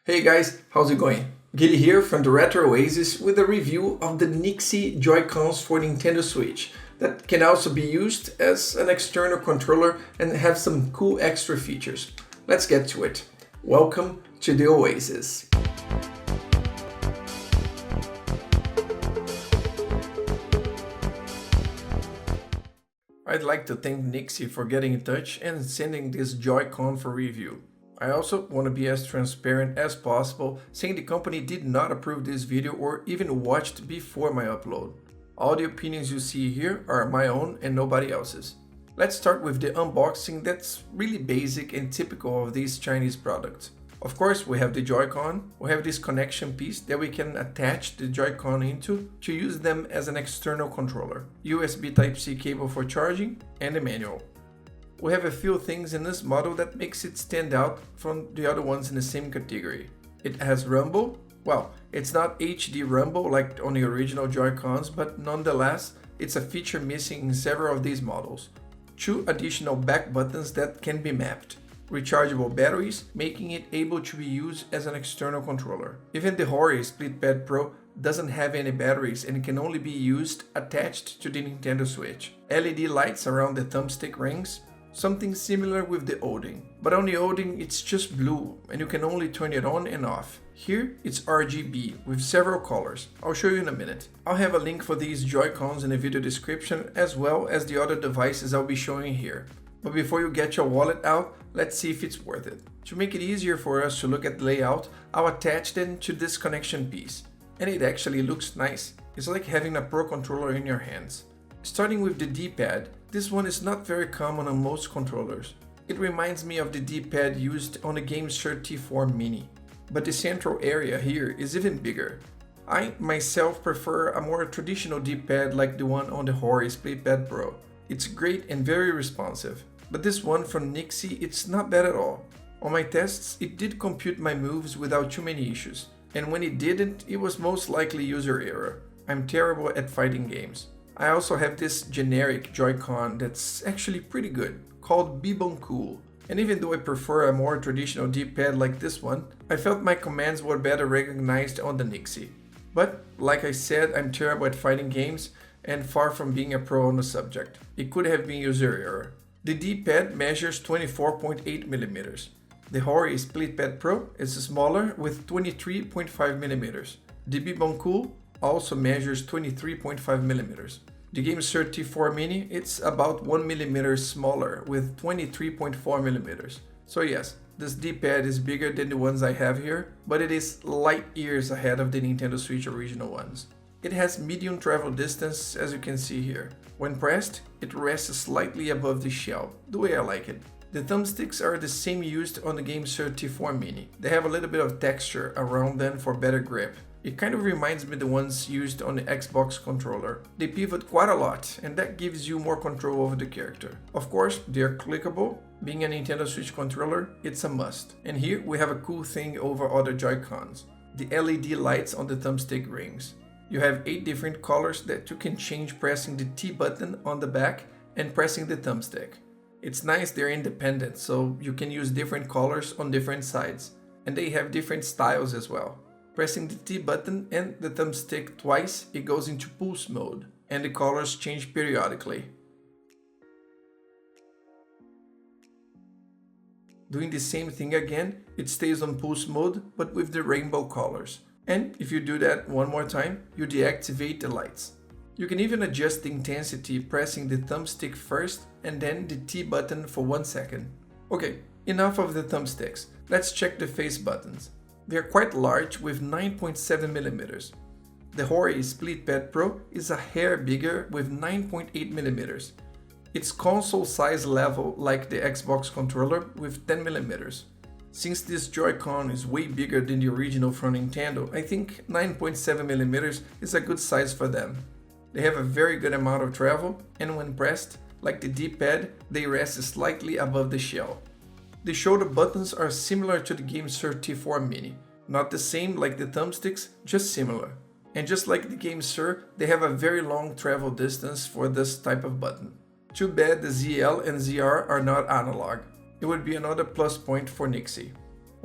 Hey guys, how's it going? Gilly here from the Retro Oasis with a review of the NYXI Joy-Cons for Nintendo Switch that can also be used as an external controller and have some cool extra features. Let's get to it. Welcome to the Oasis. I'd like to thank NYXI for getting in touch and sending this Joy-Con for review. I also want to be as transparent as possible, saying the company did not approve this video or even watched before my upload. All the opinions you see here are my own and nobody else's. Let's start with the unboxing that's really basic and typical of these Chinese products. Of course, we have the Joy-Con, we have this connection piece that we can attach the Joy-Con into to use them as an external controller, USB Type-C cable for charging, and a manual. We have a few things in this model that makes it stand out from the other ones in the same category. It has rumble. Well, it's not HD rumble like on the original Joy-Cons, but nonetheless, it's a feature missing in several of these models. 2 additional back buttons that can be mapped. Rechargeable batteries, making it able to be used as an external controller. Even the Hori SplitPad Pro doesn't have any batteries and can only be used attached to the Nintendo Switch. LED lights around the thumbstick rings. Something similar with the Odin, but on the Odin it's just blue and you can only turn it on and off. Here it's RGB with several colors. I'll show you in a minute. I'll have a link for these Joy-Cons in the video description as well as the other devices I'll be showing here. But before you get your wallet out, let's see if it's worth it. To make it easier for us to look at the layout, I'll attach them to this connection piece. And it actually looks nice. It's like having a Pro controller in your hands. Starting with the D-pad, this one is not very common on most controllers. It reminds me of the D-pad used on the GameSir T4 Mini, but the central area here is even bigger. I myself prefer a more traditional D-pad like the one on the Hori SplitPad Pro. It's great and very responsive, but this one from NYXI, it's not bad at all. On my tests, it did compute my moves without too many issues, and when it didn't, it was most likely user error. I'm terrible at fighting games. I also have this generic Joy-Con that's actually pretty good, called Cool. And even though I prefer a more traditional D-pad like this one, I felt my commands were better recognized on the NYXI. But, like I said, I'm terrible at fighting games and far from being a pro on the subject. It could have been user error. The D-pad measures 24.8mm. The Hori SplitPad Pro is smaller with 23.5mm. The Cool also measures 23.5mm. The GameSir T4 Mini, it's about 1mm smaller with 23.4mm. So yes, this D-pad is bigger than the ones I have here, but it is light years ahead of the Nintendo Switch original ones. It has medium travel distance, as you can see here. When pressed, it rests slightly above the shell, the way I like it. The thumbsticks are the same used on the GameSir T4 Mini. They have a little bit of texture around them for better grip. It kind of reminds me of the ones used on the Xbox controller. They pivot quite a lot, and that gives you more control over the character. Of course, they are clickable. Being a Nintendo Switch controller, it's a must. And here we have a cool thing over other Joy-Cons. The LED lights on the thumbstick rings. You have 8 different colors that you can change pressing the T button on the back and pressing the thumbstick. It's nice they're independent, so you can use different colors on different sides. And they have different styles as well. Pressing the T button and the thumbstick twice, it goes into pulse mode, and the colors change periodically. Doing the same thing again, it stays on pulse mode, but with the rainbow colors. And if you do that one more time, you deactivate the lights. You can even adjust the intensity pressing the thumbstick first and then the T button for 1 second. Okay, enough of the thumbsticks. Let's check the face buttons. They are quite large with 9.7mm. The Hori SplitPad Pro is a hair bigger with 9.8mm. It's console size level like the Xbox controller with 10mm. Since this Joy-Con is way bigger than the original from Nintendo, I think 9.7mm is a good size for them. They have a very good amount of travel, and when pressed, like the D-pad, they rest slightly above the shell. The shoulder buttons are similar to the GameSir T4 Mini. Not the same like the thumbsticks, just similar. And just like the GameSir, they have a very long travel distance for this type of button. Too bad the ZL and ZR are not analog. It would be another plus point for NYXI.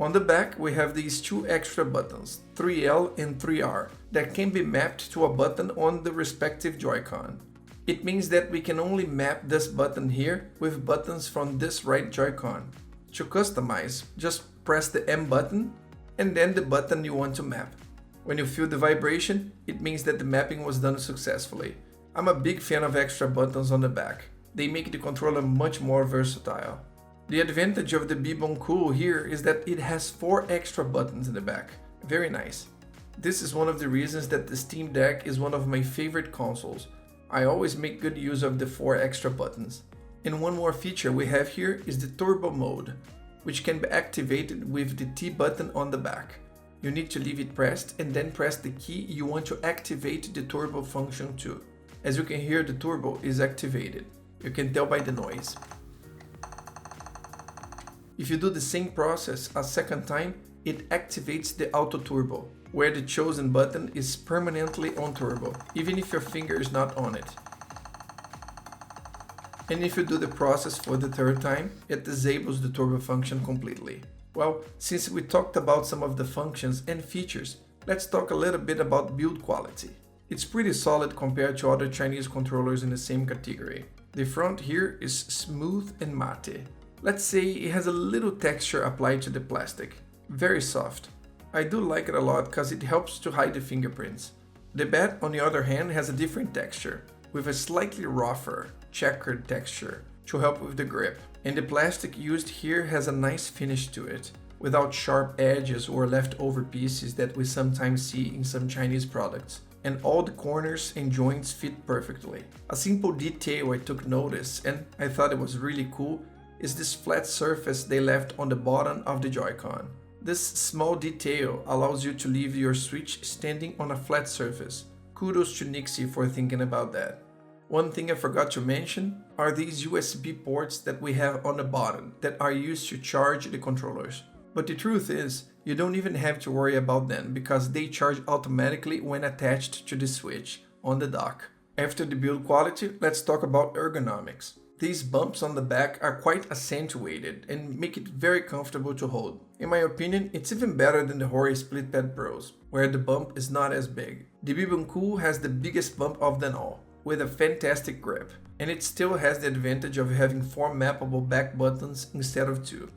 On the back, we have these two extra buttons, 3L and 3R, that can be mapped to a button on the respective Joy-Con. It means that we can only map this button here with buttons from this right Joy-Con. To customize, just press the M button and then the button you want to map. When you feel the vibration, it means that the mapping was done successfully. I'm a big fan of extra buttons on the back. They make the controller much more versatile. The advantage of the Uncool here is that it has 4 extra buttons in the back. Very nice. This is one of the reasons that the Steam Deck is one of my favorite consoles. I always make good use of the 4 extra buttons. And one more feature we have here is the Turbo mode, which can be activated with the T button on the back. You need to leave it pressed and then press the key you want to activate the turbo function to. As you can hear, the turbo is activated. You can tell by the noise. If you do the same process a second time, it activates the auto turbo, where the chosen button is permanently on turbo, even if your finger is not on it. And if you do the process for the third time, it disables the turbo function completely. Well, since we talked about some of the functions and features, let's talk a little bit about build quality. It's pretty solid compared to other Chinese controllers in the same category. The front here is smooth and matte. Let's say it has a little texture applied to the plastic. Very soft. I do like it a lot because it helps to hide the fingerprints. The bat, on the other hand, has a different texture, with a slightly rougher, checkered texture to help with the grip. And the plastic used here has a nice finish to it, without sharp edges or leftover pieces that we sometimes see in some Chinese products. And all the corners and joints fit perfectly. A simple detail I took notice, and I thought it was really cool, is this flat surface they left on the bottom of the Joy-Con. This small detail allows you to leave your Switch standing on a flat surface. Kudos to NYXI for thinking about that. One thing I forgot to mention are these USB ports that we have on the bottom that are used to charge the controllers. But the truth is, you don't even have to worry about them because they charge automatically when attached to the Switch on the dock. After the build quality, let's talk about ergonomics. These bumps on the back are quite accentuated and make it very comfortable to hold. In my opinion, it's even better than the Hori Split Pad Pros, where the bump is not as big. The Uncool has the biggest bump of them all, with a fantastic grip, and it still has the advantage of having 4 mappable back buttons instead of 2.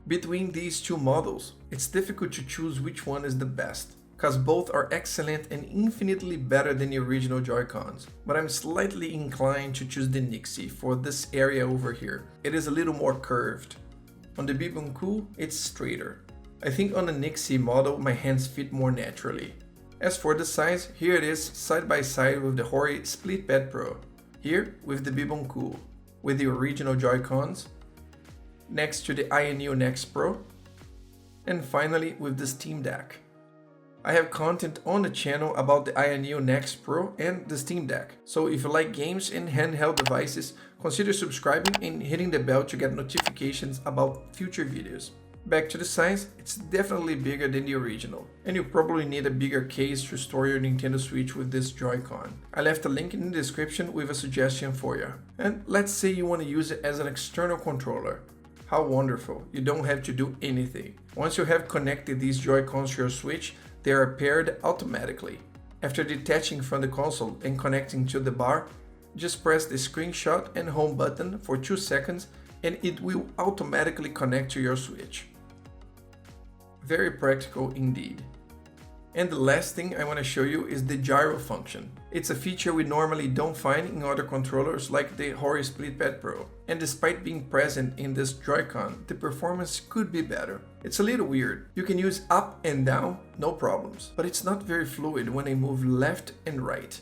Between these two models, it's difficult to choose which one is the best, cause both are excellent and infinitely better than the original Joy-Cons, but I'm slightly inclined to choose the NYXI for this area over here. It is a little more curved. On the Uncool, it's straighter. I think on the NYXI model my hands fit more naturally. As for the size, here it is side by side with the Hori Split Pad Pro, here with the Uncool, with the original Joy-Cons, next to the NYXI Pro, and finally with the Steam Deck. I have content on the channel about the NYXI Pro and the Steam Deck, so if you like games and handheld devices, consider subscribing and hitting the bell to get notifications about future videos. Back to the size, it's definitely bigger than the original, and you probably need a bigger case to store your Nintendo Switch with this Joy-Con. I left a link in the description with a suggestion for you. And let's say you want to use it as an external controller. How wonderful, you don't have to do anything. Once you have connected these Joy-Cons to your Switch, they are paired automatically. After detaching from the console and connecting to the bar, just press the screenshot and home button for 2 seconds and it will automatically connect to your Switch. Very practical indeed. And the last thing I want to show you is the gyro function. It's a feature we normally don't find in other controllers like the Hori Split Pad Pro. And despite being present in this Joy-Con, the performance could be better. It's a little weird. You can use up and down, no problems, but it's not very fluid when I move left and right.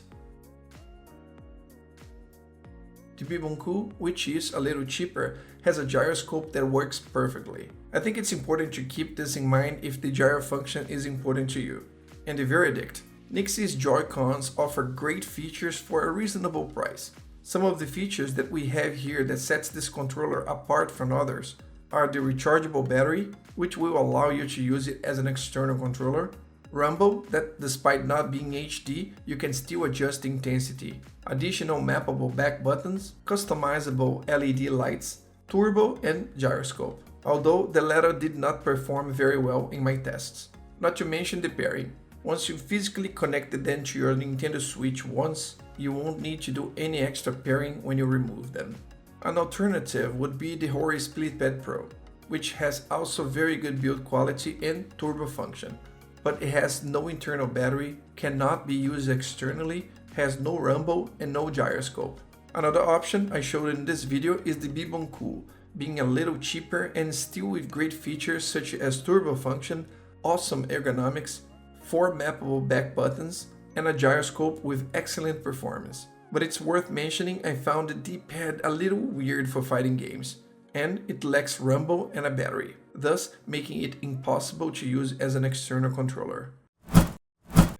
The Uncool, which is a little cheaper, has a gyroscope that works perfectly. I think it's important to keep this in mind if the gyro function is important to you. And the verdict: NYXI's Joy-Cons offer great features for a reasonable price. Some of the features that we have here that sets this controller apart from others are the rechargeable battery, which will allow you to use it as an external controller, rumble, that despite not being HD, you can still adjust the intensity, additional mappable back buttons, customizable LED lights, turbo, and gyroscope. although the latter did not perform very well in my tests. Not to mention the pairing. Once you physically connect them to your Nintendo Switch once, you won't need to do any extra pairing when you remove them. An alternative would be the Hori SplitPad Pro, which has also very good build quality and turbo function, but it has no internal battery, cannot be used externally, has no rumble and no gyroscope. Another option I showed in this video is the Bibon Cool, being a little cheaper and still with great features such as turbo function, awesome ergonomics, 4 mappable back buttons, and a gyroscope with excellent performance. But it's worth mentioning I found the D-pad a little weird for fighting games, and it lacks rumble and a battery, thus making it impossible to use as an external controller.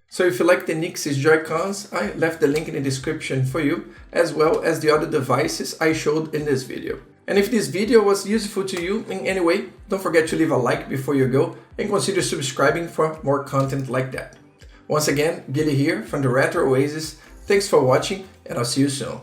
So if you like the NYXI Joy-Cons, I left the link in the description for you, as well as the other devices I showed in this video. And if this video was useful to you in any way, don't forget to leave a like before you go and consider subscribing for more content like that. Once again, Gilly here from the Retro Oasis. Thanks for watching and I'll see you soon.